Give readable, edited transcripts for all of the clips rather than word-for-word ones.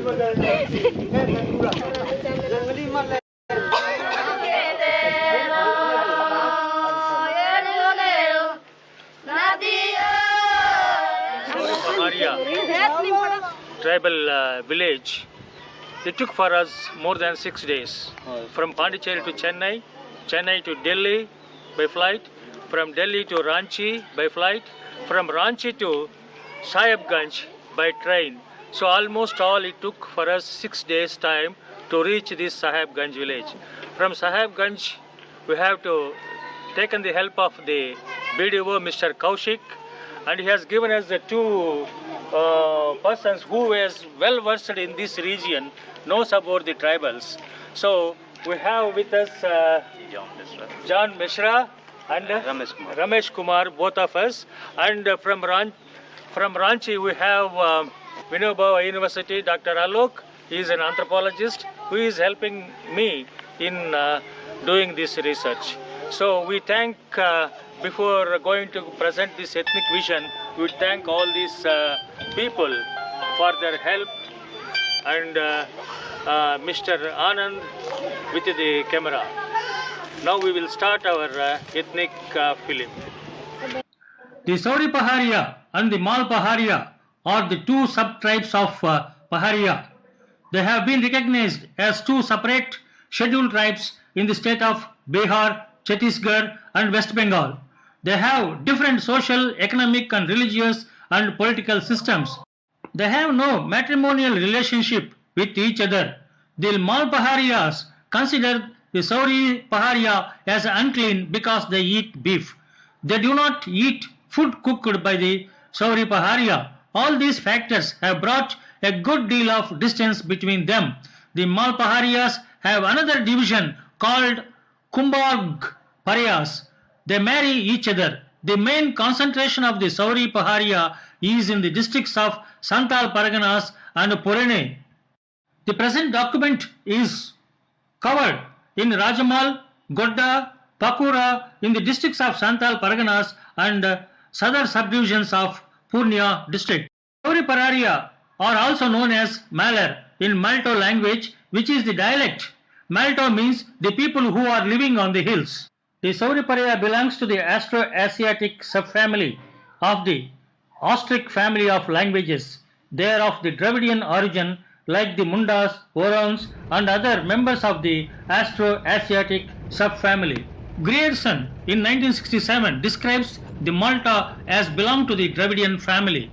Pahariya tribal village. It took for us more than 6 days. From Pondicherry to Chennai, Chennai to Delhi by flight, from Delhi to Ranchi by flight, from Ranchi to Sahibganj by train. So almost all it took for us 6 days time to reach this Sahibganj village. From Sahibganj we have to taken the help of the BDO Mr. Kaushik, and he has given us the two persons who is well versed in this region, knows about the tribals. So we have with us John Mishra and Ramesh Kumar, both of us, and from Ranchi we have Vinoba University, Dr. Alok. He is an anthropologist who is helping me in doing this research. So we thank, before going to present this ethnic vision, we thank all these people for their help, and Mr. Anand with the camera. Now we will start our ethnic film. The Sauria Pahariya and the Mal Pahariya are the two sub-tribes of Pahariya. They have been recognized as two separate scheduled tribes in the state of Bihar, Chhattisgarh and West Bengal. They have different social, economic and religious and political systems. They have no matrimonial relationship with each other. The Mal Pahariyas consider the Sauria Pahariya as unclean because they eat beef. They do not eat food cooked by the Sauria Pahariya. All these factors have brought a good deal of distance between them. The Mal Pahariyas have another division called Kumbhag Pariyas. They marry each other. The main concentration of the Sauria Pahariya is in the districts of Santal Parganas and Purane. The present document is covered in Rajamal, Godda, Pakura in the districts of Santal Parganas and southern subdivisions of Purnia district. Sauria Pahariya are also known as Malar in Malto language, which is the dialect. Malto means the people who are living on the hills. The Sauria Pahariya belongs to the Austro-Asiatic subfamily of the Austric family of languages. They are of the Dravidian origin, like the Mundas, Orons and other members of the Austro-Asiatic subfamily. Grierson in 1967 describes the Malta as belong to the Dravidian family.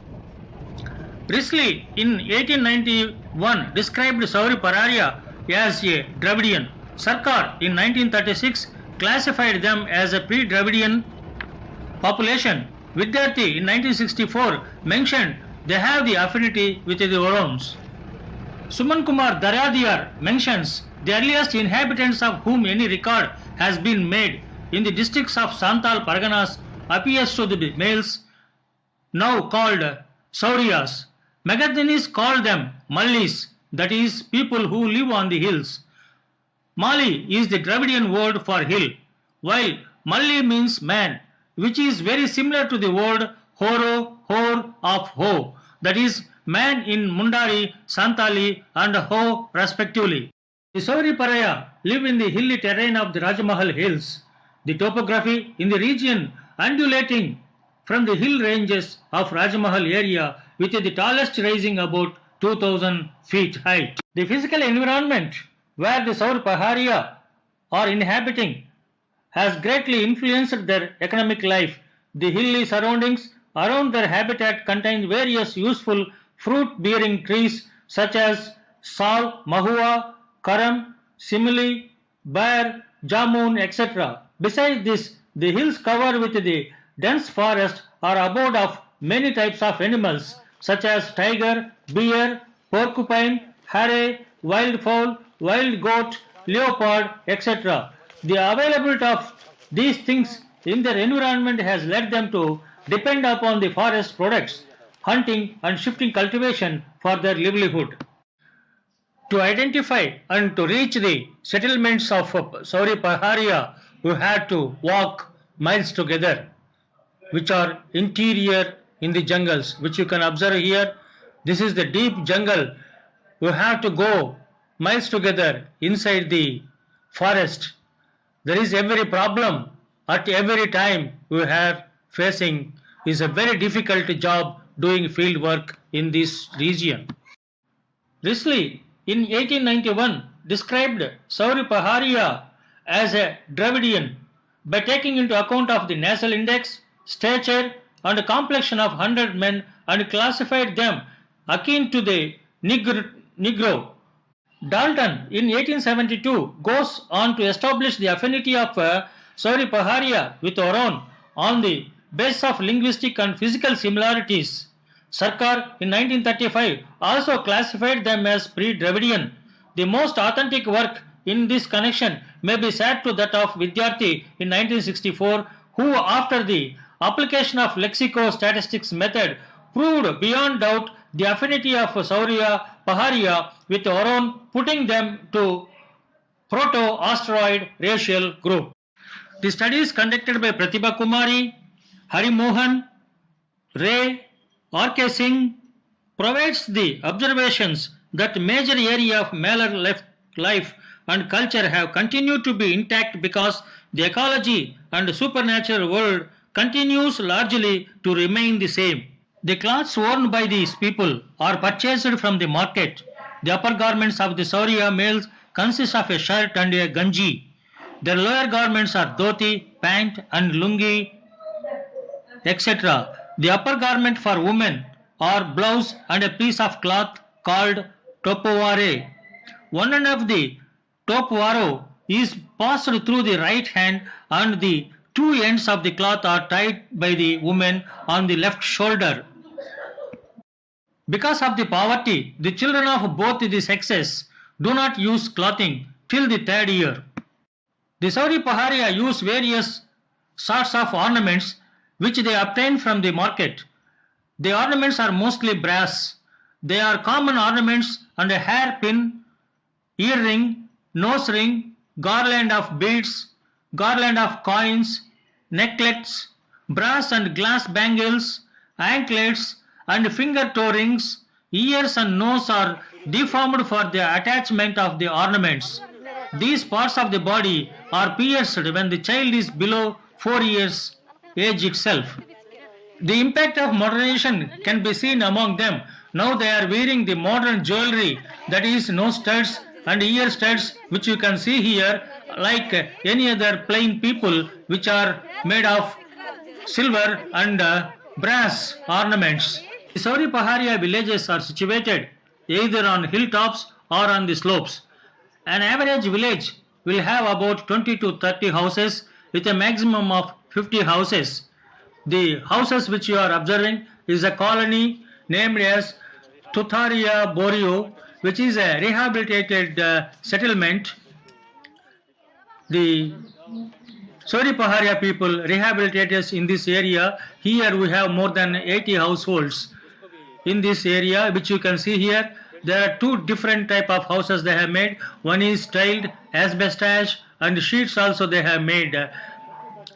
Risley in 1891 described Sauria Pahariya as a Dravidian. Sarkar in 1936 classified them as a pre-Dravidian population. Vidyarthi in 1964 mentioned they have the affinity with the Orons. Suman Kumar Daryadiyar mentions the earliest inhabitants of whom any record has been made in the districts of Santal Parganas appears to the males now called Saurias. Magadhanis called them Mallis, that is, people who live on the hills. Mali is the Dravidian word for hill, while Malli means man, which is very similar to the word Horo, Hor of Ho, that is, man in Mundari, Santali and Ho respectively. The Sauria Pahariya live in the hilly terrain of the Rajamahal hills. The topography in the region undulating from the hill ranges of Rajamahal area with the tallest rising about 2000 feet height. The physical environment where the Sauria Pahariya are inhabiting has greatly influenced their economic life. The hilly surroundings around their habitat contain various useful fruit-bearing trees such as sal, mahua, karam, simili, bear, jamun, etc. Besides this, the hills covered with the dense forest are abode of many types of animals such as tiger, bear, porcupine, hare, wild fowl, wild goat, leopard, etc. The availability of these things in their environment has led them to depend upon the forest products, hunting and shifting cultivation for their livelihood. To identify and to reach the settlements of Sauria Pahariya, we had to walk miles together, which are interior in the jungles, which you can observe here. This is the deep jungle we have to go miles together inside the forest. There is every problem at every time we are facing is a very difficult job doing field work in this region. Risley in 1891 described Sauria Pahariya as a Dravidian by taking into account of the nasal index, stature and complexion of 100 men and classified them akin to the Negro. Dalton in 1872 goes on to establish the affinity of Sauria Pahariya with our own on the basis of linguistic and physical similarities. Sarkar in 1935 also classified them as pre-Dravidian. The most authentic work in this connection may be said to that of Vidyarthi in 1964, who after the application of lexico-statistics method proved beyond doubt the affinity of Sauria Pahariya with our own, putting them to proto-asteroid racial group. The studies conducted by Pratibha Kumari, Hari Mohan, Ray, R.K. Singh provides the observations that major area of Malay life and culture have continued to be intact because the ecology and supernatural world continues largely to remain the same. The clothes worn by these people are purchased from the market. The upper garments of the Sauria males consist of a shirt and a ganji. Their lower garments are dhoti, pant and lungi, etc. The upper garment for women are blouse and a piece of cloth called topoware. One end of the topwaro is passed through the right hand and the two ends of the cloth are tied by the woman on the left shoulder. Because of the poverty, the children of both the sexes do not use clothing till the third year. The Sauria Pahariya use various sorts of ornaments which they obtain from the market. The ornaments are mostly brass. They are common ornaments and a hairpin, earring, nose ring, garland of beads, garland of coins, necklets, brass and glass bangles, anklets and finger toe rings. Ears and nose are deformed for the attachment of the ornaments. These parts of the body are pierced when the child is below 4 years age itself. The impact of modernization can be seen among them. Now they are wearing the modern jewelry, that is nose studs and ear studs, which you can see here, like any other plain people, which are made of silver and brass ornaments. The Sauria Pahariya villages are situated either on hilltops or on the slopes. An average village will have about 20 to 30 houses with a maximum of 50 houses. The houses which you are observing is a colony named as Tutharia Borio, which is a rehabilitated settlement. The Sauria Pahariya people rehabilitated in this area. Here we have more than 80 households in this area, which you can see here. There are two different type of houses they have made. One is tiled, asbestos and sheets also they have made.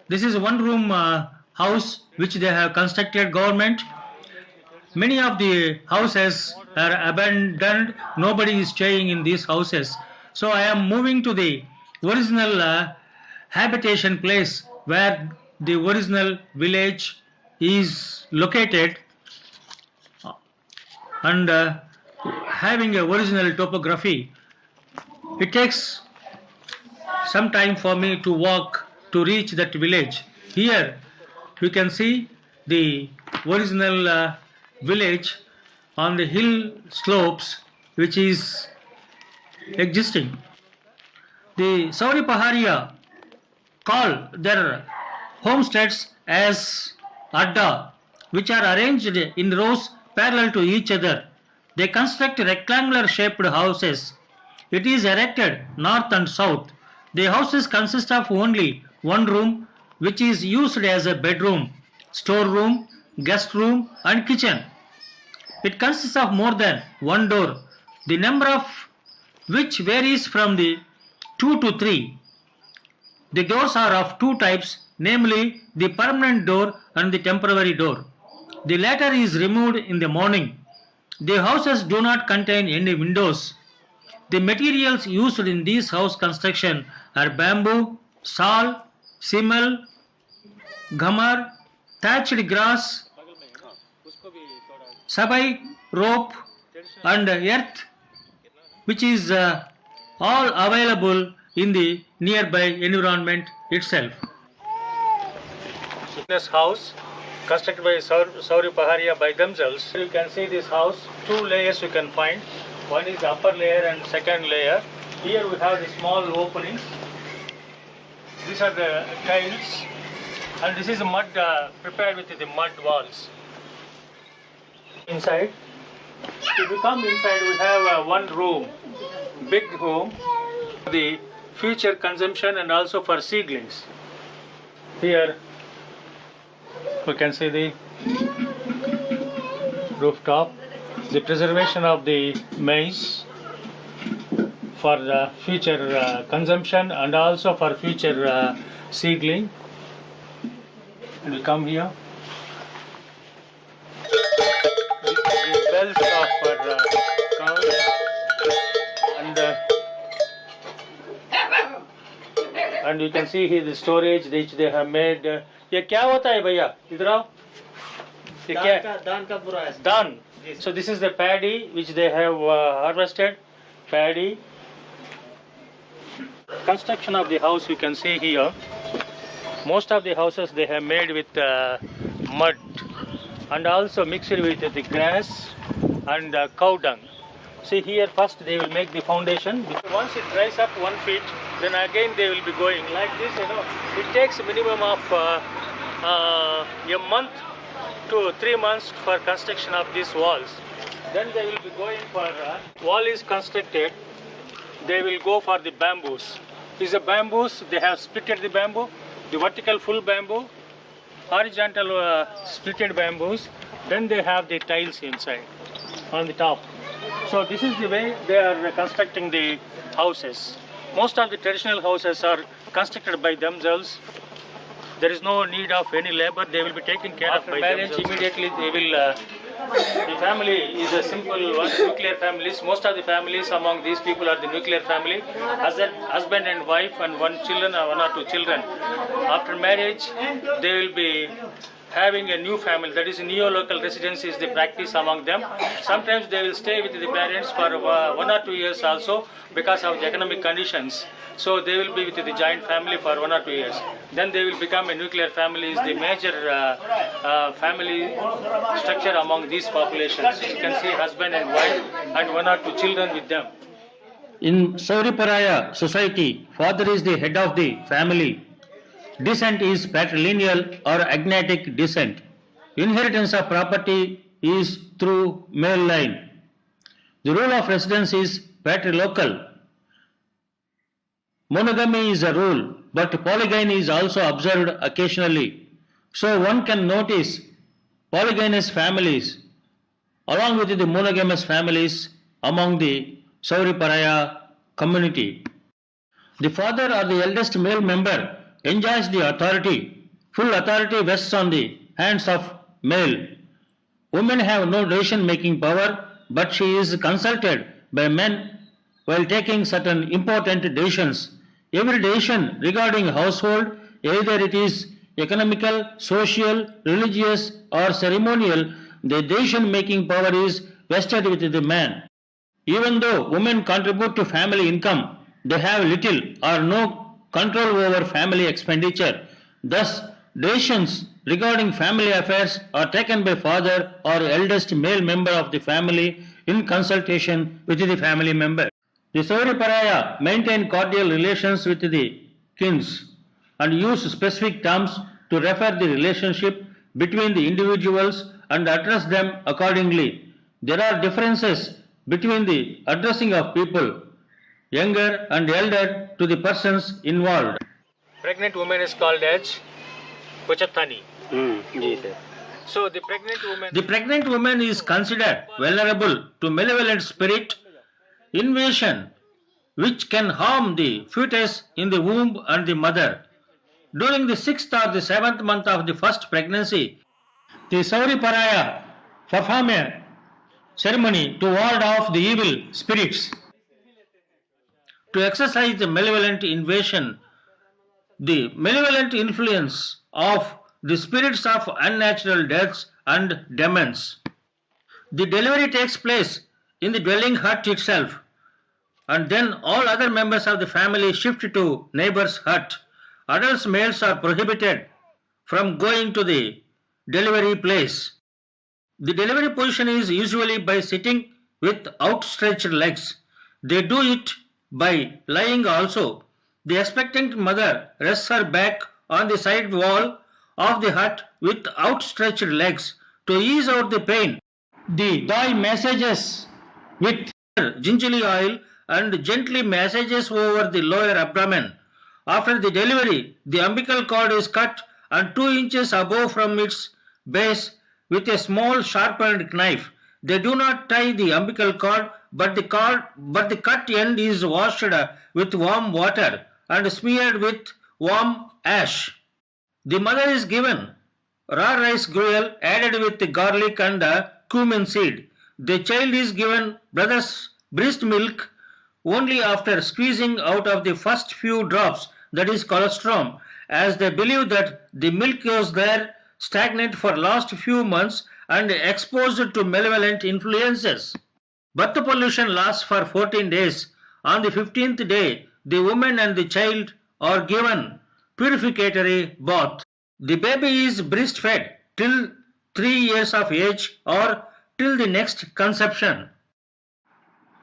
This is one room house which they have constructed government. Many of the houses are abandoned. Nobody is staying in these houses. So I am moving to the original habitation place where the original village is located and having a original topography. It takes some time for me to walk to reach that village. Here you can see the original village on the hill slopes which is existing. The Sauria Pahariya call their homesteads as adda, which are arranged in rows parallel to each other. They construct rectangular shaped houses. It is erected north and south. The houses consist of only one room, which is used as a bedroom, storeroom, guest room and kitchen. It consists of more than one door, the number of which varies from the 2 to 3. The doors are of two types, namely the permanent door and the temporary door. The latter is removed in the morning. The houses do not contain any windows. The materials used in this house construction are bamboo, sal, simel, ghamar, thatched grass, sabai, rope, and earth, which is all available in the nearby environment itself. This house constructed by Sauria Pahariya by themselves. You can see this house, two layers you can find. One is the upper layer and second layer. Here we have the small openings. These are the tiles, and this is mud prepared with the mud walls. Inside, if you come inside, we have one room, big room, the future consumption and also for seedlings. Here we can see the rooftop, the preservation of the maize for the future consumption and also for future seedling. And we come here. This is the bells of cows and you can see here the storage which they have made. ये क्या होता है भैया इधर आओ ये क्या दान का पूरा है दान so this is the paddy which they have harvested paddy. Construction of the house you can see here, most of the houses they have made with mud and also mixed with the grass and cow dung. See here first they will make the foundation. Once it dries up 1 feet, then again they will be going like this. It takes a minimum of a month to 3 months for construction of these walls. Then they will be going for wall is constructed. They will go for the bamboos. These are bamboos. They have splitted the bamboo, the vertical full bamboo, horizontal splitted bamboos. Then they have the tiles inside on the top. So this is the way they are constructing the houses. Most of the traditional houses are constructed by themselves. There is no need of any labor. They will be taken care of by marriage. Immediately they will. The family is a simple one, nuclear families. Most of the families among these people are the nuclear family. Husband and wife and one or two children. After marriage, they will be having a new family, that is neo-local residence is the practice among them. Sometimes they will stay with the parents for 1 or 2 years also because of the economic conditions. So they will be with the joint family for 1 or 2 years. Then they will become a nuclear family, is the major family structure among these populations. You can see husband and wife and 1 or 2 children with them. In Sauria Pahariya society, father is the head of the family. Descent is patrilineal or agnatic descent. Inheritance of property is through male line. The rule of residence is patrilocal. Monogamy is a rule, but polygyny is also observed occasionally. So one can notice polygynous families along with the monogamous families among the Sauria Pahariya community. The father or the eldest male member enjoys the authority. Full authority rests on the hands of male. Women have no decision-making power, but she is consulted by men while taking certain important decisions. Every decision regarding household, either it is economical, social, religious or ceremonial, the decision-making power is vested with the man. Even though women contribute to family income, they have little or no control over family expenditure. Thus, decisions regarding family affairs are taken by father or eldest male member of the family in consultation with the family member. The Sauria Pahariya maintain cordial relations with the kins and use specific terms to refer the relationship between the individuals and address them accordingly. There are differences between the addressing of people, younger and elder, to the persons involved. Pregnant woman is called as Kochathani. So the pregnant woman is considered vulnerable to malevolent spirit invasion, which can harm the fetus in the womb and the mother. During the 6th or the 7th month of the first pregnancy, the Sauria Pahariya perform a ceremony to ward off the evil spirits. To exercise the malevolent invasion, the malevolent influence of the spirits of unnatural deaths and demons. The delivery takes place in the dwelling hut itself, and then all other members of the family shift to neighbor's hut. Adult males are prohibited from going to the delivery place. The delivery position is usually by sitting with outstretched legs. They do it by lying also. The expectant mother rests her back on the side wall of the hut with outstretched legs to ease out the pain. The doy massages with gingerly oil and gently massages over the lower abdomen. After the delivery, the umbilical cord is cut and 2 inches above from its base with a small sharpened knife. They do not tie the umbilical cord, but the cut end is washed with warm water and smeared with warm ash. The mother is given raw rice gruel added with garlic and cumin seed. The child is given brother's breast milk only after squeezing out of the first few drops, that is colostrum, as they believe that the milk was there stagnant for last few months and exposed to malevolent influences. Birth pollution lasts for 14 days. On the 15th day, the woman and the child are given purificatory bath. The baby is breastfed till 3 years of age or till the next conception.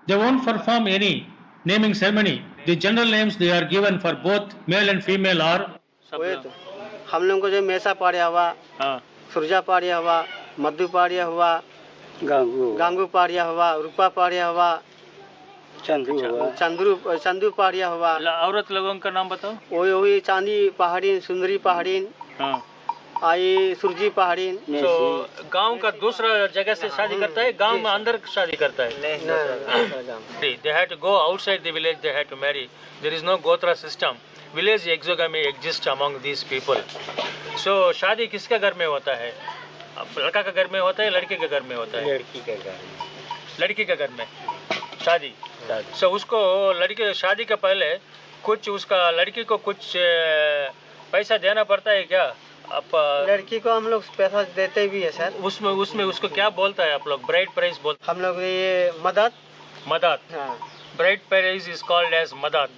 They won't perform any naming ceremony. The general names they are given for both male and female are हम लोगों को जो मेसा पाड़िया हुआ, सुरजा पाड़िया हुआ, मधु पाड़िया हुआ, गांगू पाड़िया हुआ, रूपा पाड़िया हुआ, चंदू पाड़िया हुआ। औरत लोगों का नाम बताओ। वही चांदी पहाड़ी, सुंदरी पहाड़ी, आई सुरजी पहाड़ी। तो गांव का दूसरा जगह से शादी करता है, गांव में अंदर शादी करता है। They had to go outside the village. They had to marry. There is no gotra system. Village exogamy exists among these people. So शादी किसके घर में होता है? लड़का का घर में होता है, लड़के के घर में होता है? लड़की के घर में शादी। So उसको लड़के शादी के पहले कुछ उसका लड़की को कुछ पैसा देना पड़ता है क्या? आप लड़की को हम लोग पैसा देते भी है सर। उसमें उसको क्या बोलता है आप लोग? ब्राइड प्राइस बोलते? हम लोग ये मदद। Bride price is called as मदद।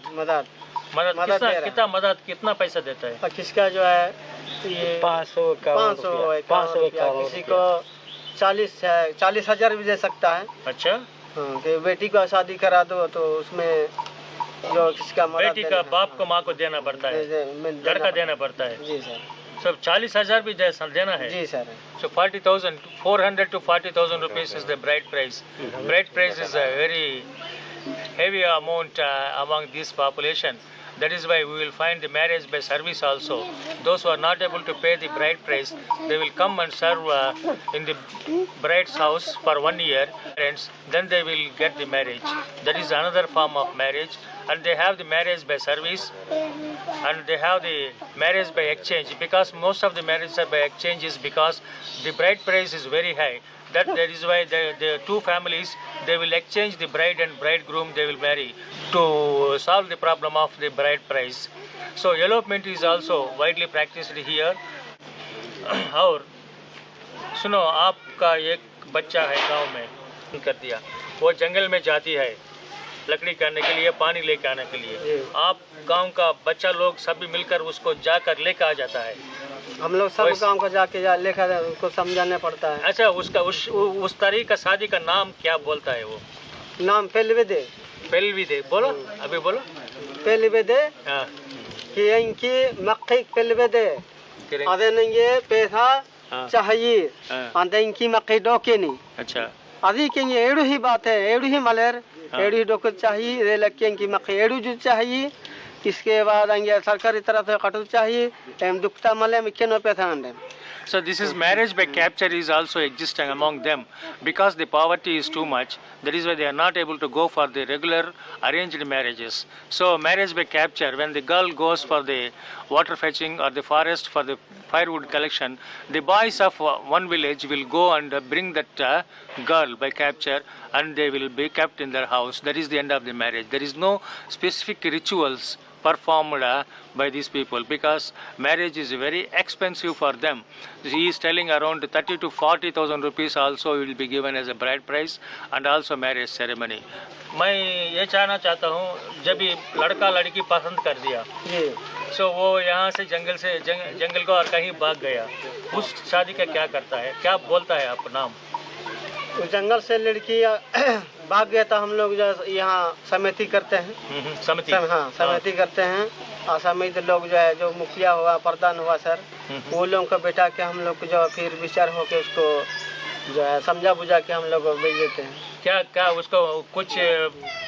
कितना मदद कितना पैसा देता है? किसका जो है ये 500 किसी को 40,000 भी दे सकता है। अच्छा। कि बेटी को शादी करा दो तो उसमें जो किसका बेटी का बाप को माँ को देना पड़ता है, लड़का देना पड़ता है। जी सर। सब 40,000 भी देना है। जी sir. So 40,000, 400 to 40,000 rupees is the bride price. Bride price is a very heavy amount among this population. That is why we will find the marriage by service also. Those who are not able to pay the bride price, they will come and serve in the bride's house for 1 year, and then they will get the marriage. That is another form of marriage. And they have the marriage by service, and they have the marriage by exchange, because most of the marriages are by exchange is because the bride price is very high. That is why the two families, they will exchange the bride and bridegroom, they will marry to solve the problem of the bride price. So elopement is also widely practiced here. और सुनो, आपका एक बच्चा है गांव में, कर दिया, वो जंगल में जाती है लकड़ी करने के लिए, पानी लेके आने के लिए। आप गांव का बच्चा लोग सभी मिलकर उसको जाकर लेकर आ जाता है। हम लोग सब गांव को जाके लेकर उसको समझाना पड़ता है। अच्छा, उसका उस तारीख का शादी का नाम क्या बोलता है? वो नाम पेलविदे बोलो, अभी बोलो। पेलविदे कि इनकी मक्खी पेलविदे आधे नहीं पैसा चाहिए, आधे इनकी मक्खी डोके नहीं। अच्छा, आदि के एड़ू ही बात है, एड़ू ही मलेर, एड़ू ही डोके चाहिए, रे लक्के इनकी मक्खी एड़ू जो चाहिए। इसके बाद सरकारी तरफ से कटू चाहिए, दुखता मले में क्यों पैसा आंडे। So this is marriage by capture is also existing among them because the poverty is too much. That is why they are not able to go for the regular arranged marriages. So marriage by capture, when the girl goes for the water fetching or the forest for the firewood collection, the boys of one village will go and bring that girl by capture, and they will be kept in their house. That is the end of the marriage. There is no specific rituals performed by these people because marriage is very expensive for them. He is telling around 30 to 40,000 rupees also will be given as a bride price and also marriage ceremony. मैं ये जानना चाहता हूँ, जब ये लड़का लड़की पसंद कर दिया, सो वो यहाँ से जंगल को और कहीं भाग गया, उस शादी का क्या करता है, क्या बोलता है आप नाम? जंगल से लड़की भाग गया था, हम लोग जो यहाँ समिति करते हैं, समिति करते हैं, और समिति लोग जो है, जो मुखिया हुआ, प्रधान हुआ सर, वो लोगों को बैठा के हम लोग जो फिर विचार होके उसको जो है समझा बुझा के हम लोग भेज देते हैं। क्या उसको कुछ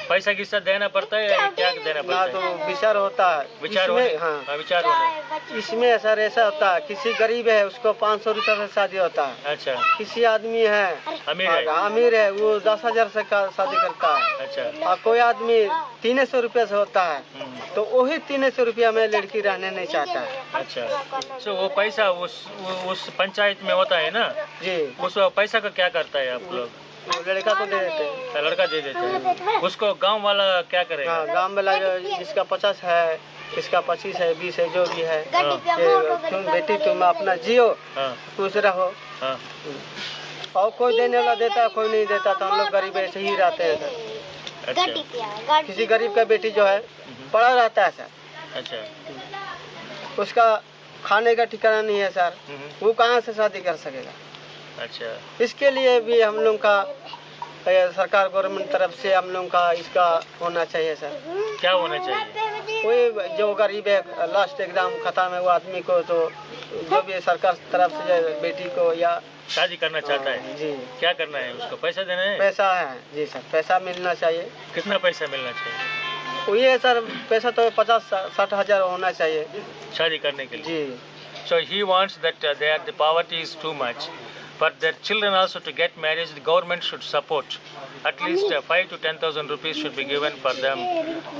पैसा किस्सा देना पड़ता है या क्या देना पड़ता है? तो विचार होता है, विचार होने इसमें सर ऐसा होता है, किसी गरीब है उसको 500 रुपये से शादी होता है। अच्छा। किसी आदमी है अमीर है वो 10,000 से शादी करता है। अच्छा। और कोई आदमी 300 रुपये से होता है, तो वही 300 रुपया में लड़की रहने नहीं चाहता है। अच्छा। तो वो पैसा उस पंचायत में होता है ना जी, उस पैसा का क्या करता है आप लोग? लड़का को दे देते हैं। लड़का दे देते हैं, उसको गांव वाला क्या करेगा? गांव वाला जिसका 50 है, किसका 25 है, 20 है, जो भी है, तुम बेटी तुम अपना जियो, खुश रहो। और कोई देने वाला देता है, कोई नहीं देता, तो हम लोग गरीब ऐसे ही रहते हैं। अच्छा। किसी गरीब का बेटी जो है पड़ा रहता है सर। अच्छा। उसका खाने का ठिकाना नहीं है सर, वो कहाँ से शादी कर सकेगा? अच्छा। इसके लिए भी हम लोग का सरकार गवर्नमेंट तरफ से हम लोग का इसका होना चाहिए सर। क्या होना चाहिए? कोई जो गरीब है लास्ट एग्जाम खत्म है वो आदमी को, तो जो भी सरकार तरफ से बेटी को या शादी करना चाहता है जी, क्या करना है उसको? पैसा देना है? पैसा है जी सर, पैसा मिलना चाहिए। कितना पैसा मिलना चाहिए? ये सर पैसा तो 50-60 हजार होना चाहिए शादी करने के लिए जी। So he wants that the poverty is too much. For their children also to get married, the government should support. At least 5 to 10,000 rupees should be given for them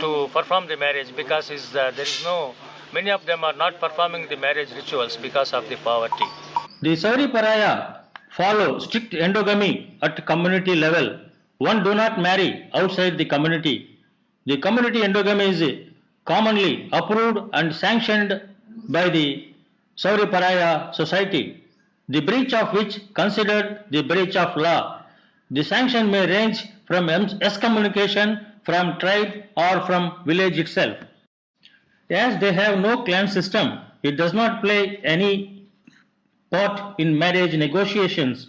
to perform the marriage because there is many of them are not performing the marriage rituals because of the poverty. The Sauria Pahariya follow strict endogamy at community level. One do not marry outside the community. The community endogamy is commonly approved and sanctioned by the Sauria Pahariya society, the breach of which considered the breach of law. The sanction may range from excommunication from tribe or from village itself. As they have no clan system, it does not play any part in marriage negotiations.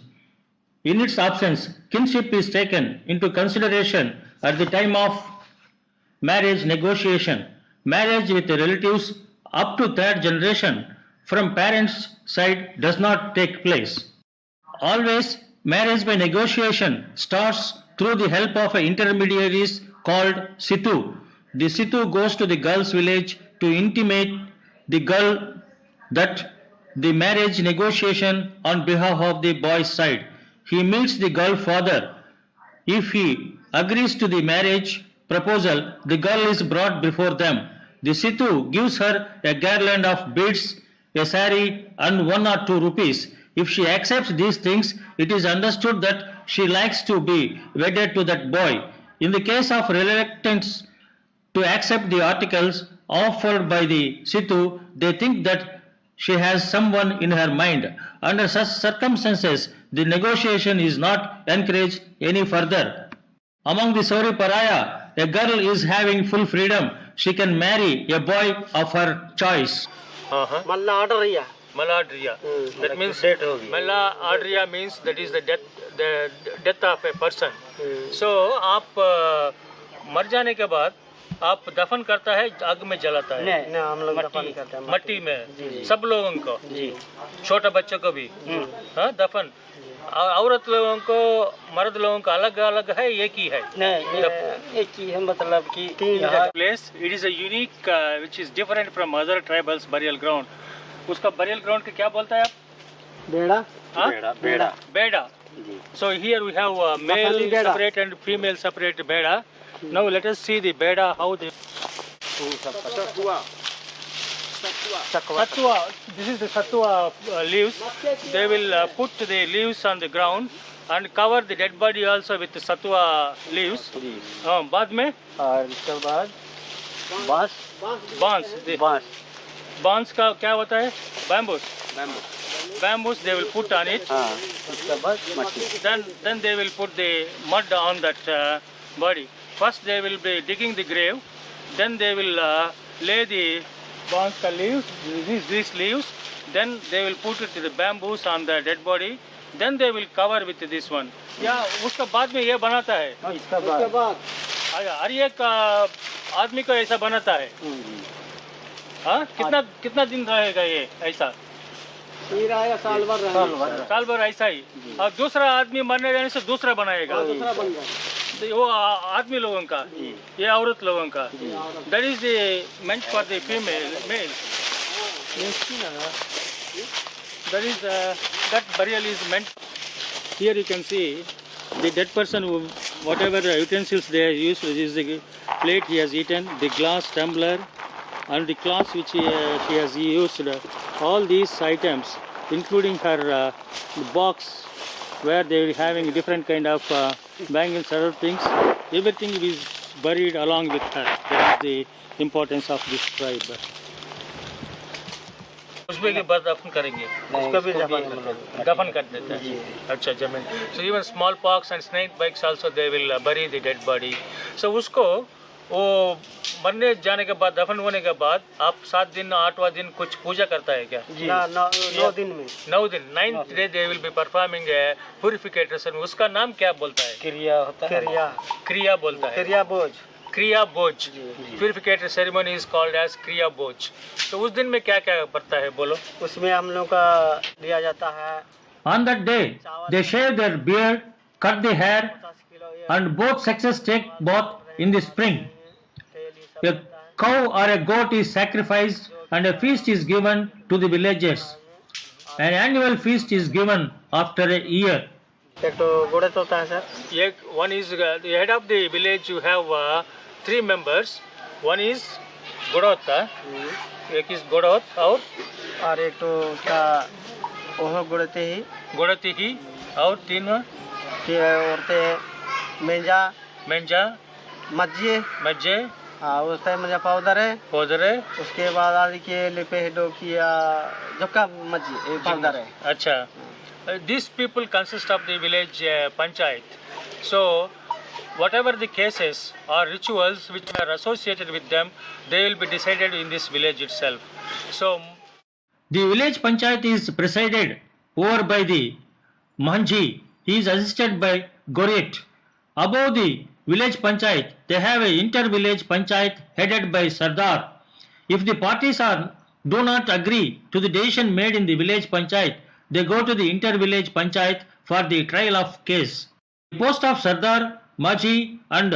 In its absence, kinship is taken into consideration at the time of marriage negotiation. Marriage with relatives up to third generation from parents' side does not take place. Always, marriage by negotiation starts through the help of intermediaries called Situ. The Situ goes to the girl's village to intimate the girl that the marriage negotiation on behalf of the boy's side. He meets the girl's father. If he agrees to the marriage proposal, the girl is brought before them. The Situ gives her a garland of beads, a saree and 1 or 2 rupees. If she accepts these things, it is understood that she likes to be wedded to that boy. In the case of reluctance to accept the articles offered by the Situ, they think that she has someone in her mind. Under such circumstances, the negotiation is not encouraged any further. Among the Sauria Pahariya, a girl is having full freedom. She can marry a boy of her choice. Malla आडरिया, that means Malla Adriya means that is the death of a person. So आप मर जाने के बाद आप दफन करता है, आग में जलाता है? नहीं, हम लोग दफन करते हैं मट्टी में। सब लोगों को जी, छोटे बच्चों को भी दफन। औरत लोगों को मर्द लोगों का अलग अलग है, एक ही है? नहीं, एक ही है, मतलब कि place it is a unique which is different from other tribals burial ground. उसका बरियल ग्राउंड का क्या बोलता है आप? बेड़ा Huh? बेड़ा Beda. So here we have male beda. separate and female separate beda. Now let us see the beda how they. Satua. This is the satua leaves. They will put the leaves on the ground and cover the dead body also with the satua leaves. बाद में और इसके बाद बांस बांस बांस का क्या होता है bamboos they will put on it. उसके बाद मट्टी Then they will put the mud on that body. First they will be digging the grave. Then they will lay the बांस का leaves, these leaves. Then they will put it the bamboos on the dead body. Then they will cover with this one. या उसका बाद में ये बनाता है. इसके बाद हर एक आदमी को ऐसा बनाता है. हाँ कितना दिन रहेगा ये ऐसा? साल भर ऐसा ही. और दूसरा आदमी मरने जाने से दूसरा बनाएगा. दूसरा बन गया वो आदमी लोगों का, ये औरत लोगों का. That is the meant for the female, male. That is that burial is meant. Here you can see the dead person who, whatever utensils they have used, is the plate he has eaten, the glass tumbler, and the cloths which she has used. All these items, including her box where they were having different kind of bangles, other things, everything is buried along with her. That is the importance of this tribe. उसमें के बाद दफन करेंगे, उसका भी दफन कर देते हैं. अच्छा जमीन. So even smallpox and snake bites also they will bury the dead body. So उसको वो मरने जाने के बाद, दफन होने के बाद आप 7 दिन 8वां दिन कुछ पूजा करता है क्या? 9 दिन में 9 दिन 9th day they will be performing a purification. उसका नाम क्या बोलता है? क्रिया होता है. क्रिया बोलता है. क्रिया बोझ. Purification ceremony is called as क्रिया बोझ. तो उस दिन में क्या क्या पड़ता है बोलो? उसमें हम लोग का दिया जाता है. On that day, they shave their beard, cut the hair, and both sexes take bath in the spring. A cow or a goat is sacrificed and a feast is given to the villagers. An annual feast is given after a year. एक तो गुड़त होता है sir. One is the head of the village. You have 3 members. One is गुड़ोता, एक is गुड़ोत और एक तो उसका ओह गुड़ती ही और 3 औरतें मेंजा मज्जे उसका मजा पाउडर है. उसके बाद आदि के लिपे डोकिया जोका मज्जी पाउडर है. अच्छा. These people consist of the village panchayat. So whatever the cases or rituals which are associated with them, they will be decided in this village itself. So the village panchayat is presided over by the Manji. He is assisted by Goriet. Above the village panchayat, they have a inter-village panchayat headed by Sardar. If the parties do not agree to the decision made in the village panchayat, they go to the inter-village panchayat for the trial of case. The post of Sardar, Maji and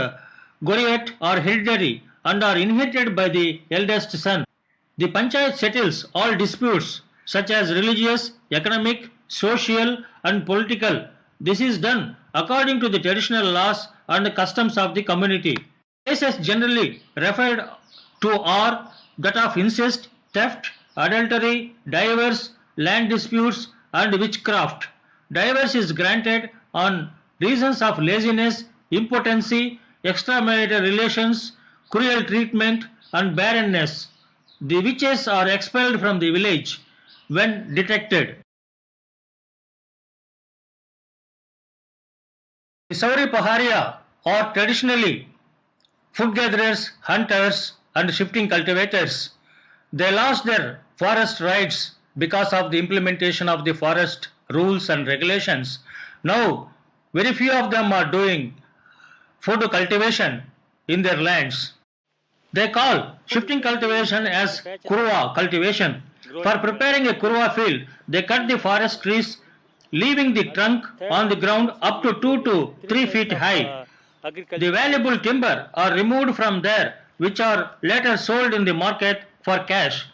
Goriet are hereditary and are inherited by the eldest son. The panchayat settles all disputes such as religious, economic, social and political. This is done according to the traditional laws and customs of the community. Cases generally referred to are that of incest, theft, adultery, divorce, land disputes and witchcraft. Divorce is granted on reasons of laziness, impotency, extramarital relations, cruel treatment and barrenness. The witches are expelled from the village when detected. The Sauria Pahariya are traditionally food gatherers, hunters and shifting cultivators. They lost their forest rights because of the implementation of the forest rules and regulations. Now, very few of them are doing food cultivation in their lands. They call shifting cultivation as Kuruva cultivation. For preparing a Kuruva field, they cut the forest trees, leaving the trunk on the ground up to 2 to 3 feet high. The valuable timber are removed from there, which are later sold in the market for cash.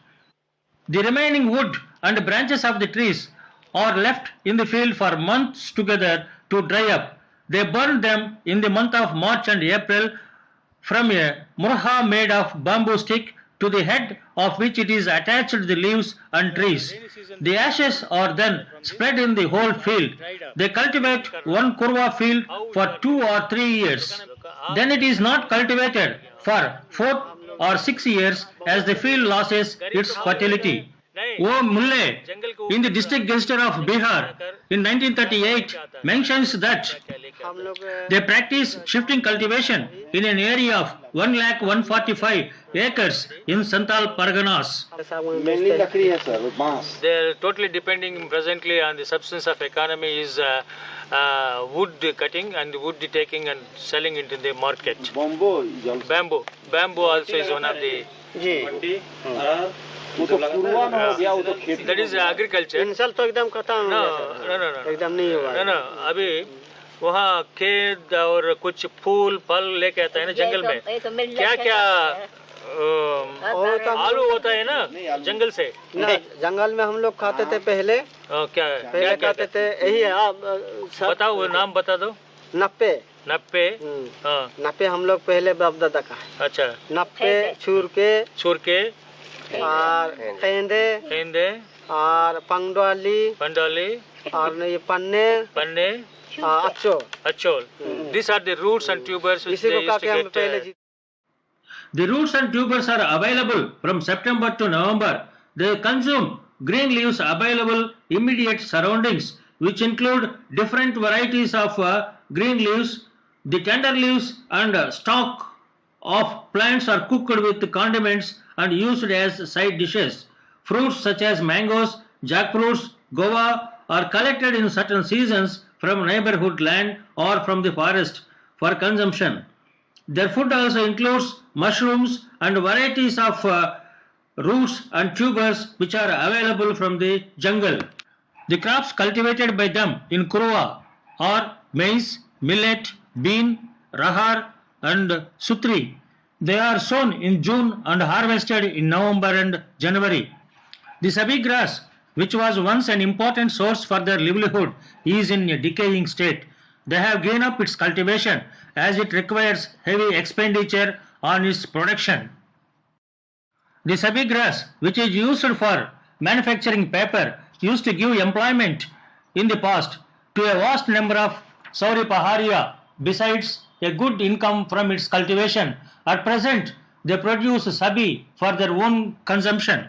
The remaining wood and branches of the trees or left in the field for months together to dry up. They burned them in the month of March and April from a murha made of bamboo stick to the head of which it is attached to the leaves and trees. The ashes are then spread in the whole field. They cultivate one kurwa field for 2 or 3 years. Then it is not cultivated for 4 or 6 years as the field loses its fertility. O. Mulle, in the district gazette of Bihar in 1938, mentions that they practice shifting cultivation in an area of 1,145 acres in Santal Parganas. They are totally depending presently on the substance of economy is wood cutting and wood taking and selling into the market. Bamboo also is one of the... that is agriculture. इन साल तो एकदम खत्म हो No, गया no, no, sir. no. एकदम नहीं हुआ ना अभी वहाँ खेत और कुछ फूल फल लेके आता है ना जंगल में क्या क्या आलू होता है ना जंगल से ना जंगल में हम लोग खाते थे पहले क्या पहले क्या खाते थे यही है आप बताओ वो नाम बता दो नप्पे नप्पे हाँ नप्पे हम लोग पहले बाप दादा का है अच्छा नप्पे छूर के और तेंदे और पंडवाली और ये पन्ने अच्छोल these are the roots and tubers which इसी they को used का to हम पहले get The roots and tubers are available from September to November. They consume green leaves available immediate surroundings, which include different varieties of green leaves. The tender leaves and stalk of plants are cooked with condiments and used as side dishes. Fruits such as mangoes, jackfruits, guava are collected in certain seasons from neighborhood land or from the forest for consumption. Their food also includes mushrooms and varieties of roots and tubers which are available from the jungle. The crops cultivated by them in Kurwa are maize, millet, bean, rahar and sutri. They are sown in June and harvested in November and January. The sabi grass, which was once an important source for their livelihood, is in a decaying state. They have given up its cultivation as it requires heavy expenditure on its production. The sabi grass, which is used for manufacturing paper, used to give employment in the past to a vast number of Sauria Pahariya. Besides a good income from its cultivation, at present they produce sabi for their own consumption.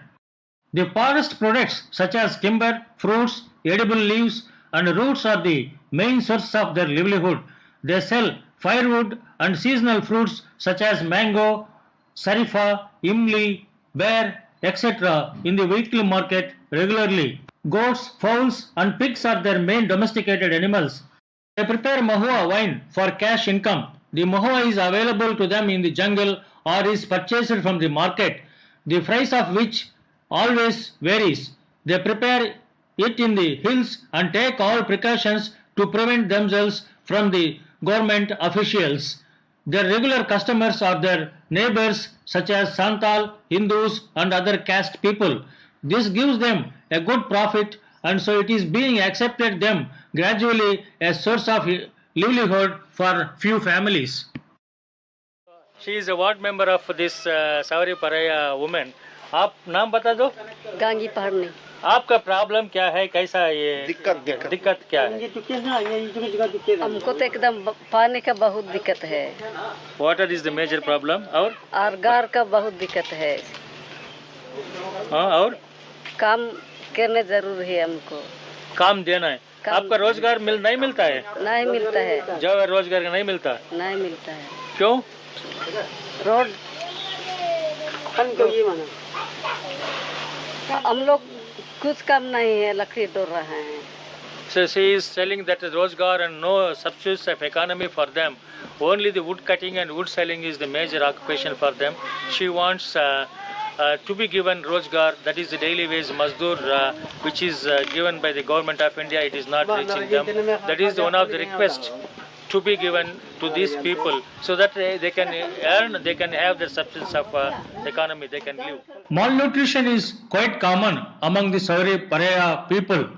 The forest products such as timber, fruits, edible leaves and roots are the main source of their livelihood. They sell firewood and seasonal fruits such as mango, sarifa, imli, bear, etc. in the weekly market regularly. Goats, fowls and pigs are their main domesticated animals. They prepare mahua wine for cash income. The mahua is available to them in the jungle or is purchased from the market, the price of which always varies. They prepare it in the hills and take all precautions to prevent themselves from the government officials. Their regular customers are their neighbors such as Santal, Hindus and other caste people. This gives them a good profit and so it is being accepted them gradually a source of livelihood for few families. She is a ward member of this Sauria Pahariya woman. आप नाम बता दो गांगी पहाड़नी आपका problem क्या है कैसा ये दिक्कत क्या है हमको तो एकदम पानी का बहुत दिक्कत है water is the major problem और गार का बहुत दिक्कत है और काम करने जरूर है हमको काम देना है आपका रोजगार नहीं मिलता है नहीं मिलता है जब रोजगार नहीं मिलता है क्यों रोड हम लोग कुछ काम नहीं है लकड़ी तोड़ रहे हैं So she is telling that rozgar and no substance of economy for them. Only the wood cutting and wood selling is the major occupation for them. She wants to be given rozgar, that is the daily wage mazdoor, which is given by the government of India. It is not reaching them. That is one of the requests to be given to these people so that they can earn, they can have the substance of economy, they can live. Malnutrition is quite common among the Sauria Pahariya people.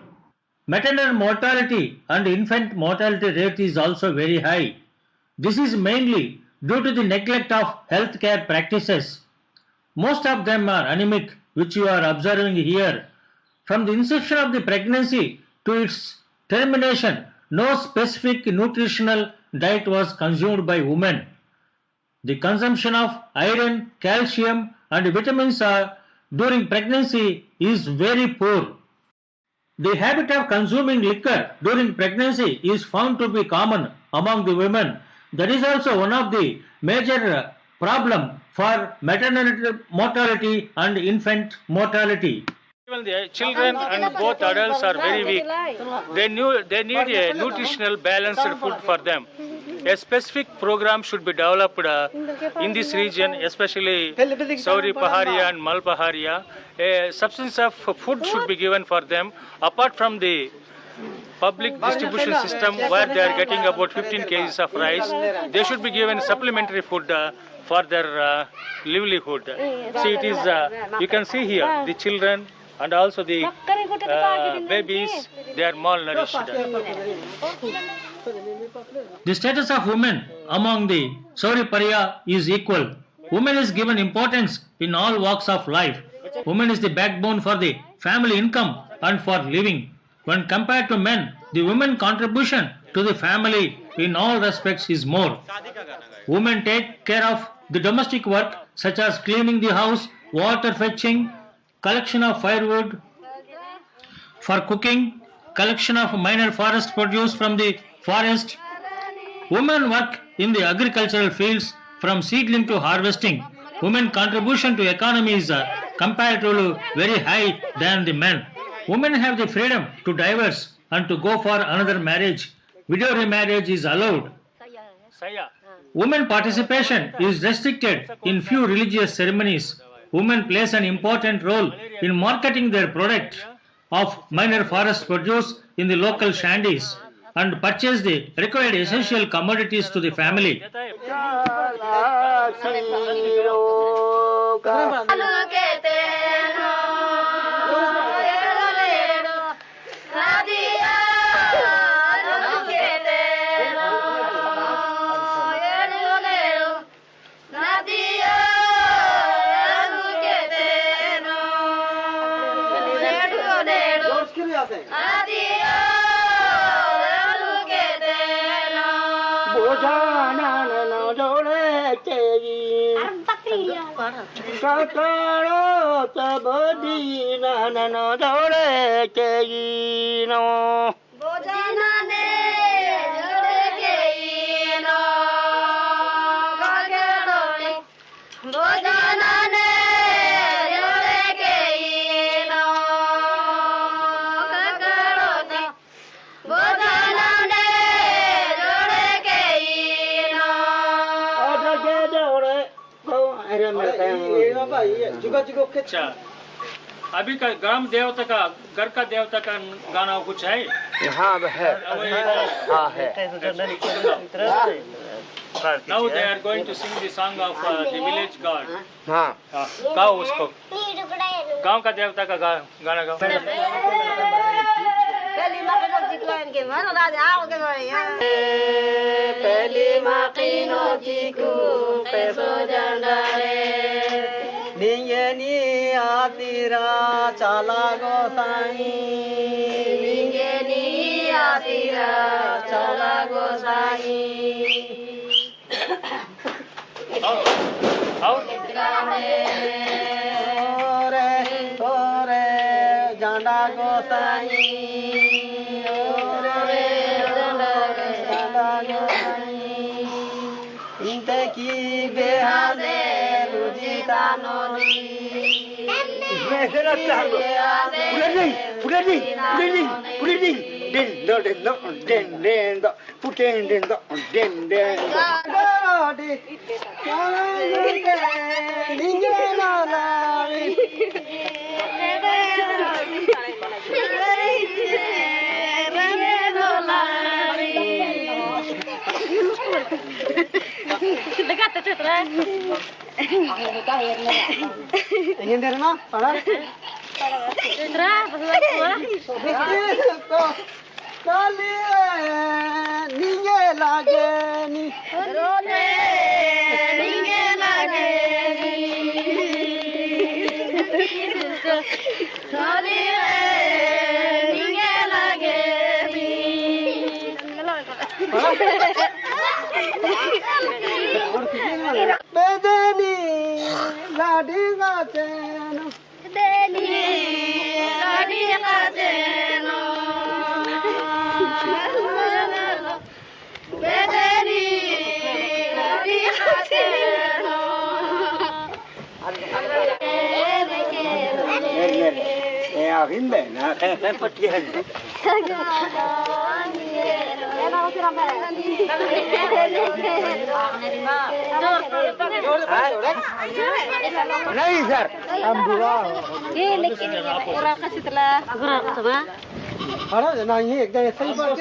Maternal mortality and infant mortality rate is also very high. This is mainly due to the neglect of healthcare practices. Most of them are anemic, which you are observing here. From the inception of the pregnancy to its termination, no specific nutritional diet was consumed by women. The consumption of iron, calcium and vitamins during pregnancy is very poor. The habit of consuming liquor during pregnancy is found to be common among the women. That is also one of the major problem for maternal mortality and infant mortality. Even the children and both adults are very weak. They need a nutritional balanced food for them. A specific program should be developed in this region, especially Sauria Pahariya and Mal Pahariya. A substance of food should be given for them. Apart from the public distribution system where they are getting about 15 kgs of rice, they should be given supplementary food for their livelihood. See, it is you can see here the children and also the babies, they are malnourished. The status of women among the Sauria Pahariya is equal. Women is given importance in all walks of life. Women is the backbone for the family income and for living. When compared to men, the women contribution to the family in all respects is more. Women take care of the domestic work such as cleaning the house, water fetching, collection of firewood for cooking, collection of minor forest produce from the forest. Women work in the agricultural fields from seedling to harvesting. Women contribution to economy is comparatively very high than the men. Women have the freedom to divorce and to go for another marriage. Widow remarriage is allowed. Women participation is restricted in few religious ceremonies. Women plays an important role in marketing their product of minor forest produce in the local shanties and purchase the required essential commodities to the family. अच्छा, अभी का ग्राम देवता का घर का देवता का गाना कुछ है? हाँ है, हाँ है. Now they are going to sing the song of the village god. हाँ. गाओ उसको. गांव का देवता का गाना गाओ. पहली माकीनो जीकू पैसो जंडारे लिंगेनी आतीरा चाला गोसाई लिंगेनी आतीरा चाला गोसाई ओरे जांडा गोसाई की बेहादे रुजिता नोरी Ingin dari mana? नहीं सर हम बुरा ये लेकिन पूरा का सितला पूरा का sama अरे नहीं एकदम ऐसे ही बात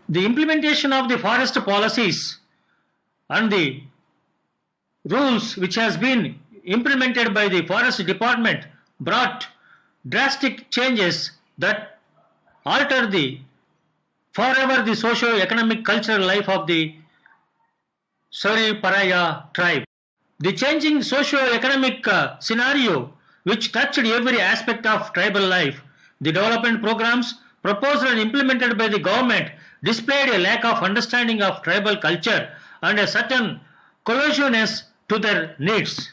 The implementation of the forest policies and the rules which has been implemented by the forest department brought drastic changes that alter the forever the socio-economic cultural life of the Sauria Pahariya tribe. The changing socio-economic scenario which touched every aspect of tribal life, the development programs proposed and implemented by the government displayed a lack of understanding of tribal culture and a certain closeness to their needs.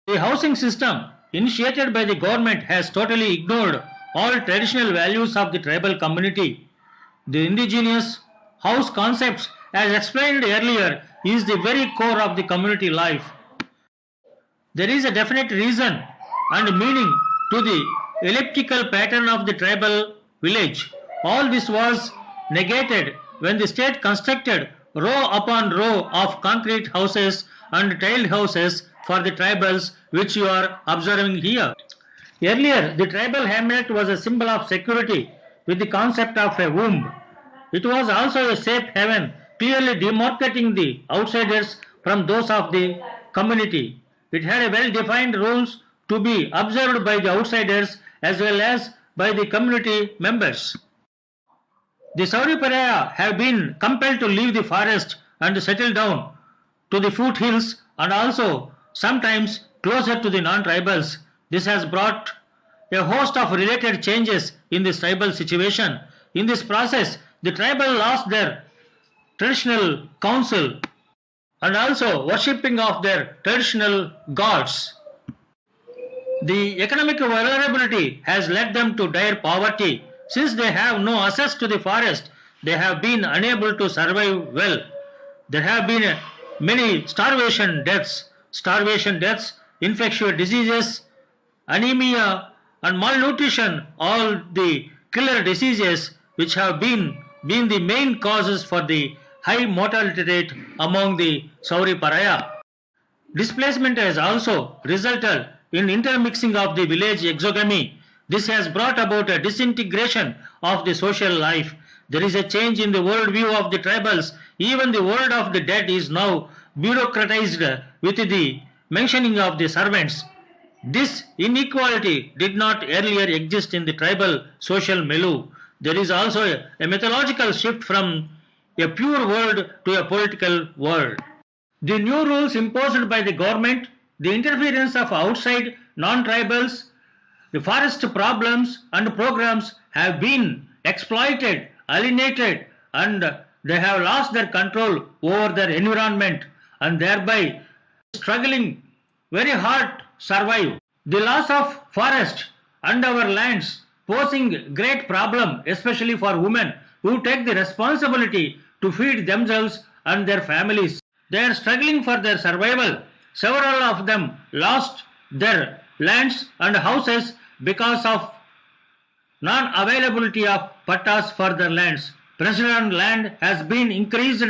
The housing system initiated by the government has totally ignored all traditional values of the tribal community. The indigenous house concepts, as explained earlier, is the very core of the community life. There is a definite reason and meaning to the elliptical pattern of the tribal village. All this was negated when the state constructed row upon row of concrete houses and tiled houses for the tribals, which you are observing here. Earlier, the tribal hamlet was a symbol of security with the concept of a womb. It was also a safe haven, clearly demarcating the outsiders from those of the community. It had a well-defined rules to be observed by the outsiders as well as by the community members. The Sauria Pahariya have been compelled to leave the forest and settle down to the foothills and also sometimes closer to the non-tribals. This has brought a host of related changes in this tribal situation. In this process, the tribal lost their traditional council and also worshipping of their traditional gods. The economic vulnerability has led them to dire poverty Since they have no access to the forest, they have been unable to survive well. There have been many starvation deaths, infectious diseases, anemia and malnutrition, all the killer diseases which have been the main causes for the high mortality rate among the Sauria Pahariya. Displacement has also resulted in intermixing of the village exogamy. This has brought about a disintegration of the social life. There is a change in the worldview of the tribals. Even the world of the dead is now bureaucratized with the mentioning of the servants. This inequality did not earlier exist in the tribal social milieu. There is also a mythological shift from a pure world to a political world. The new rules imposed by the government, the interference of outside non-tribals, the forest problems and programs have been exploited, alienated, and they have lost their control over their environment and thereby struggling very hard to survive. The loss of forest and our lands posing great problem, especially for women who take the responsibility to feed themselves and their families. They are struggling for their survival. Several of them lost their lands and houses because of non-availability of pattas for their lands. President land has been increased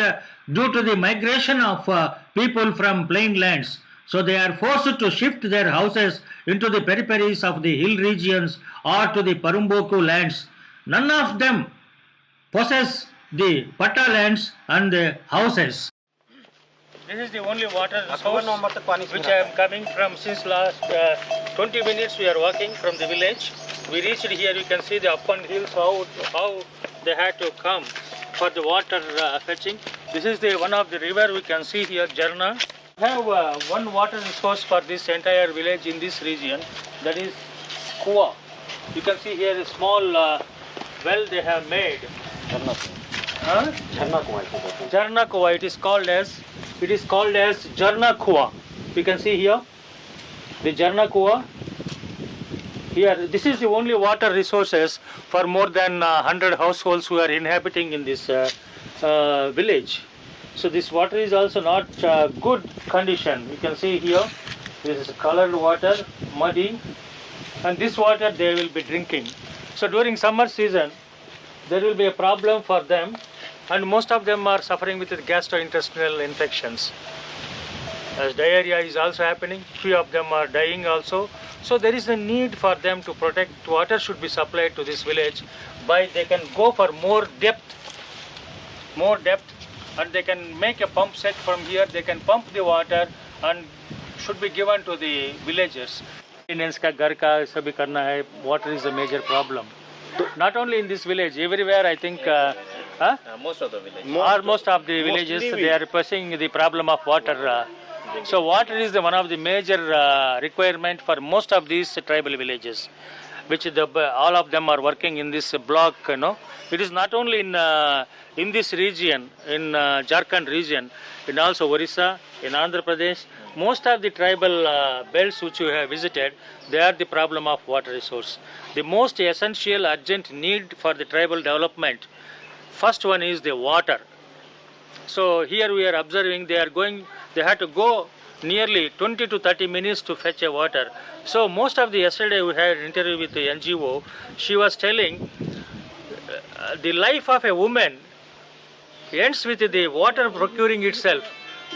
due to the migration of people from plain lands. So they are forced to shift their houses into the peripheries of the hill regions or to the Parumboku lands. None of them possess the patta lands and the houses. This is the only water source which I am coming from since last 20 minutes. We are walking from the village. We reached here. You can see the upland hills, how they had to come for the water fetching. This is the one of the river we can see here, Jarna. We have one water source for this entire village in this region, that is Kuwa. You can see here a small well they have made. Jarna Kuwa. It is called as Jarna Kuwa. You can see here the Jarna Kuwa. Here, this is the only water resources for more than 100 households who are inhabiting in this village. So this water is also not good condition. You can see here, this is colored water, muddy, and this water they will be drinking. So during summer season, there will be a problem for them, and most of them are suffering with gastrointestinal infections. As diarrhea is also happening, few of them are dying also. So there is a need for them to protect. Water should be supplied to this village by they can go for more depth, and they can make a pump set from here. They can pump the water and should be given to the villagers. Maintenance ka ghar ka sabhi karna hai. Water is a major problem. Not only in this village, everywhere I think. Most of the villages. Most of the villages they are facing the problem of water. So water is one of the major requirement for most of these tribal villages, which all of them are working in this block. It is not only in this region, in Jharkhand region, in also Orissa, in Andhra Pradesh. Most of the tribal belts which you have visited, they are the problem of water resource. The most essential, urgent need for the tribal development. First one is the water. So here we are observing they had to go nearly 20 to 30 minutes to fetch a water. So most of the yesterday we had an interview with the NGO. She was telling the life of a woman ends with the water procuring itself.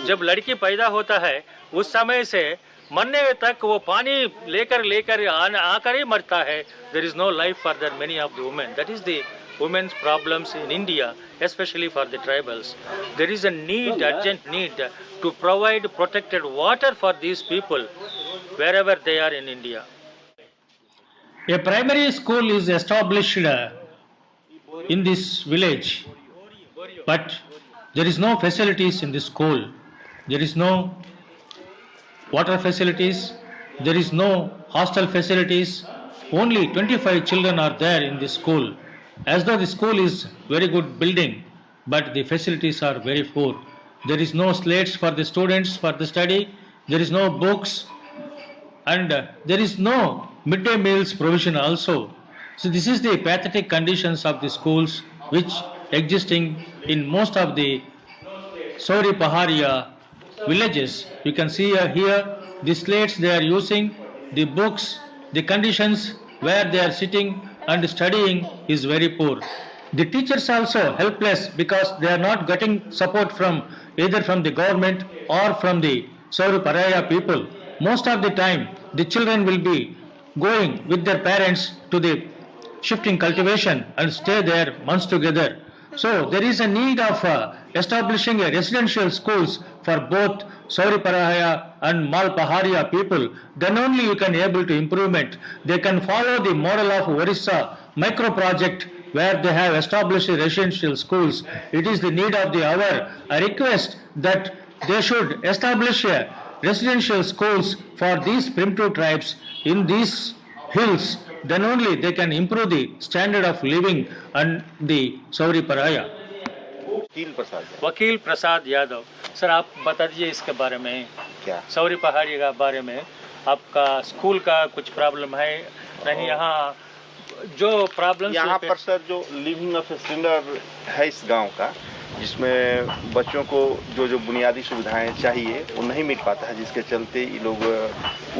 जब लड़की पैदा होता है उस समय से मरने तक वो पानी लेकर आकर ही मरता है. There is no life for that many of the women. That is the women's problems in India, especially for the tribals. There is a need, urgent need, to provide protected water for these people wherever they are in India. A primary school is established in this village, but there is no facilities in the school. There is no water facilities, there is no hostel facilities. Only 25 children are there in the school. As though the school is very good building, but the facilities are very poor. There is no slates for the students for the study, there is no books, and there is no midday meals provision also. So this is the pathetic conditions of the schools which existing in most of the Sauria Pahariya villages. You can see here the slates they are using, the books, the conditions where they are sitting and studying is very poor. The teachers also helpless because they are not getting support from either from the government or from the Sauria Pahariya people. Most of the time the children will be going with their parents to the shifting cultivation and stay there months together. So there is a need of establishing a residential schools for both Sauria Pahariya and Mal Pahariya people. Then only you can able to improvement. They can follow the model of Orissa micro project where they have established residential schools. It is the need of the hour. I request that they should establish residential schools for these primitive tribes in these hills. Then only they can improve the standard of living and the Sauria Pahariya. वकील Prasad Yadav. Sir आप बता दीजिए इसके बारे में, क्या सौरी पहाड़ी का बारे में आपका स्कूल का कुछ प्रॉब्लम है नहीं? यहाँ जो प्रॉब्लम यहाँ पर सर जो लिविंग ऑफ स्टैंडर्ड है इस गांव का, जिसमें बच्चों को जो बुनियादी सुविधाएं चाहिए वो नहीं मिल पाता है, जिसके चलते ये लोग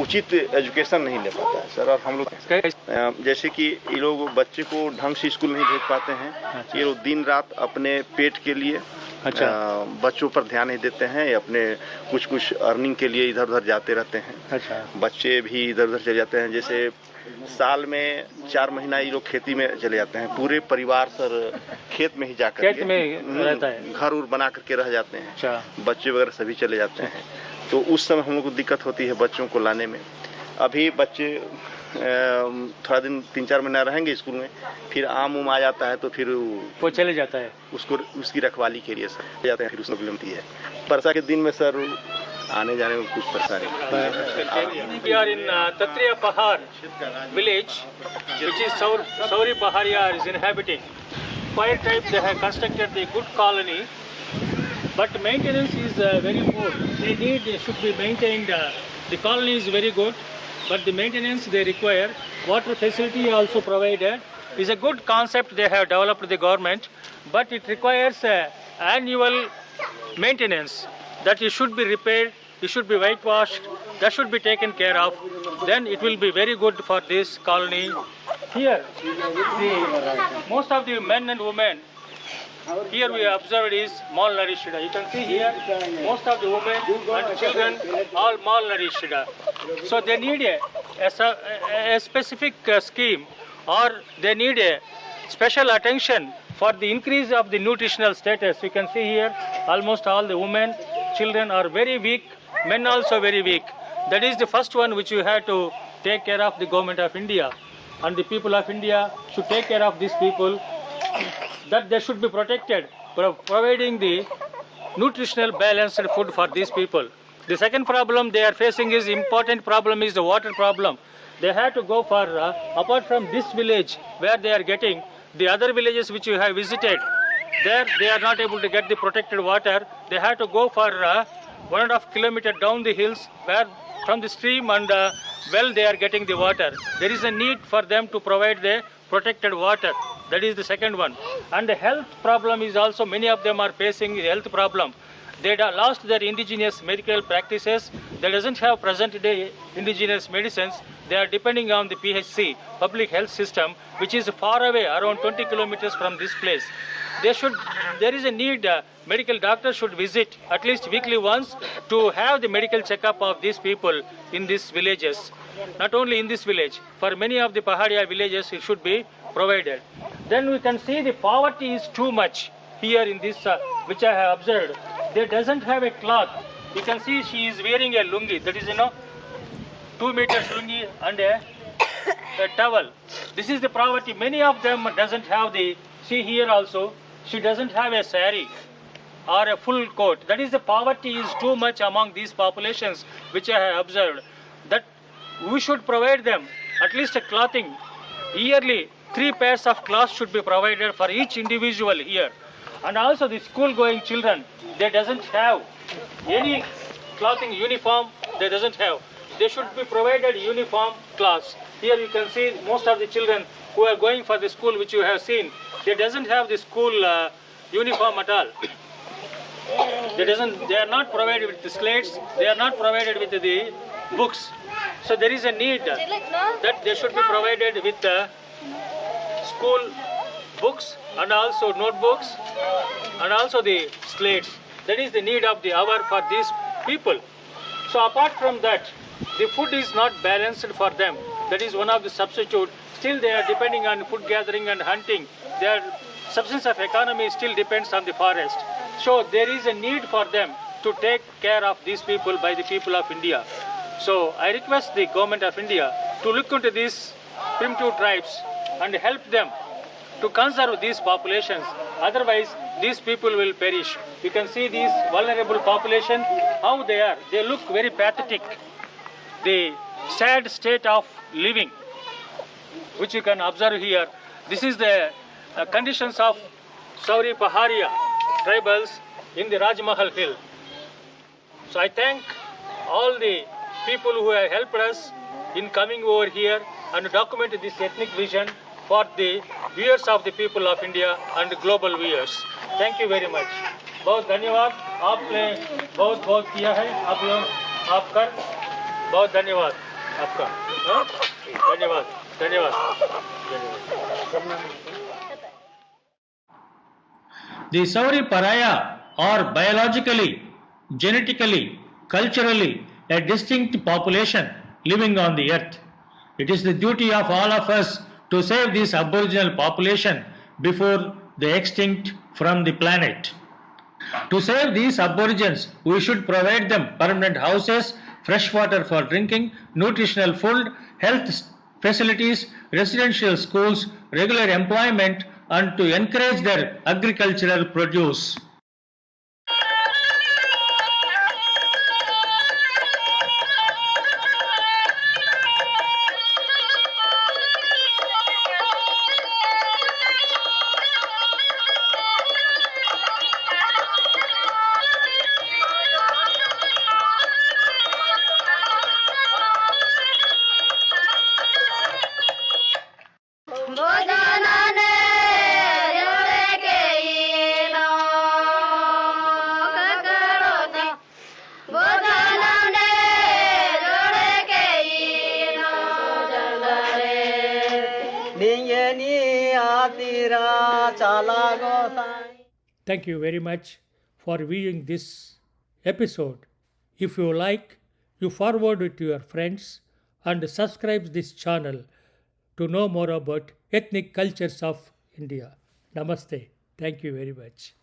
उचित एजुकेशन नहीं ले पाता है सर। और हम लोग जैसे कि ये लोग बच्चे को ढंग से स्कूल नहीं भेज पाते हैं। ये लोग दिन रात अपने पेट के लिए बच्चों पर ध्यान नहीं देते हैं, अपने कुछ अर्निंग के लिए इधर उधर जाते रहते हैं। बच्चे भी इधर उधर चले जाते हैं। जैसे साल में 4 महीना ये लोग खेती में चले जाते हैं, पूरे परिवार सर खेत में ही जाकर खेत में रहता है, घर उर बना करके रह जाते हैं। बच्चे वगैरह सभी चले जाते हैं, तो उस समय हम लोग को दिक्कत होती है बच्चों को लाने में। अभी बच्चे थोड़ा दिन 3-4 महीना रहेंगे स्कूल में, फिर आम आ जाता है तो फिर वो चले जाता है, उसकी रखवाली के लिए सर जाते हैं। फिर उसमें प्रॉब्लम है वर्षा के दिन में सर आने जाने में कुछ परेशानी। We are in Tatriya Pahar village, which is Sauria Pahariya is inhabiting. Fire type they have constructed the good colony, but maintenance is very poor. They should be maintained. The colony is very good, but the maintenance they require. Water facility also provided. Is a good concept they have developed the government, but it requires annual maintenance. That it should be repaired, it should be whitewashed, that should be taken care of. Then it will be very good for this colony. Here, most of the men and women, here we observed is malnourished. You can see here, most of the women and children all malnourished. So they need a specific scheme, or they need a special attention for the increase of the nutritional status. You can see here, almost all the women, children are very weak, men also very weak. That is the first one which you have to take care of, the government of India. And the people of India should take care of these people, that they should be protected, providing the nutritional balanced food for these people. The second problem they are facing is important problem is the water problem. They have to go for, apart from this village where they are getting, the other villages which you have visited, there they are not able to get the protected water. They have to go for 1.5 kilometers down the hills where from the stream and well they are getting the water. There is a need for them to provide the protected water. That is the second one. And the health problem is also, many of them are facing the health problem. They lost their indigenous medical practices. They doesn't have present day indigenous medicines. They are depending on the PHC, public health system, which is far away, around 20 kilometers from this place. There is a need, medical doctors should visit at least weekly once to have the medical checkup of these people in these villages. Not only in this village, for many of the Pahariya villages it should be provided. Then we can see the poverty is too much here in this, which I have observed. They doesn't have a cloth. You can see she is wearing a lungi, that is 2 meters lungi and a towel. This is the poverty. Many of them doesn't have the, see here also, she doesn't have a sari or a full coat. That is the poverty is too much among these populations which I have observed. That we should provide them at least a clothing. Yearly 3 pairs of cloths should be provided for each individual here. And also the school going children, they doesn't have any clothing uniform, they doesn't have. They should be provided uniform clothes. Here you can see most of the children who are going for the school, which you have seen, they doesn't have the school uniform at all. They are not provided with the slates, they are not provided with the books. So there is a need that they should be provided with school books and also notebooks and also the slates. That is the need of the hour for these people. So apart from that, the food is not balanced for them. That is one of the substitute. Still they are depending on food gathering and hunting. Their substance of economy still depends on the forest. So there is a need for them to take care of these people by the people of India. So I request the government of India to look into these primitive tribes and help them to conserve these populations. Otherwise, these people will perish. You can see these vulnerable population, how they are. They look very pathetic. The sad state of living, which you can observe here. This is the conditions of Sauria Pahariya tribals in the Rajmahal Hill. So I thank all the people who have helped us in coming over here and document this ethnic vision for the viewers of the people of India and global viewers. Thank you very much. बहुत धन्यवाद, आपने बहुत बहुत किया है, आप लोग आपका बहुत धन्यवाद आपका, धन्यवाद धन्यवाद धन्यवाद. The Sauria Pahariya are biologically, genetically, culturally a distinct population living on the earth. It is the duty of all of us to save this aboriginal population before they extinct from the planet. To save these aborigines, we should provide them permanent houses, fresh water for drinking, nutritional food, health facilities, residential schools, regular employment, and to encourage their agricultural produce. Thank you very much for viewing this episode. If you like, you forward it to your friends and subscribe this channel to know more about ethnic cultures of India. Namaste. Thank you very much.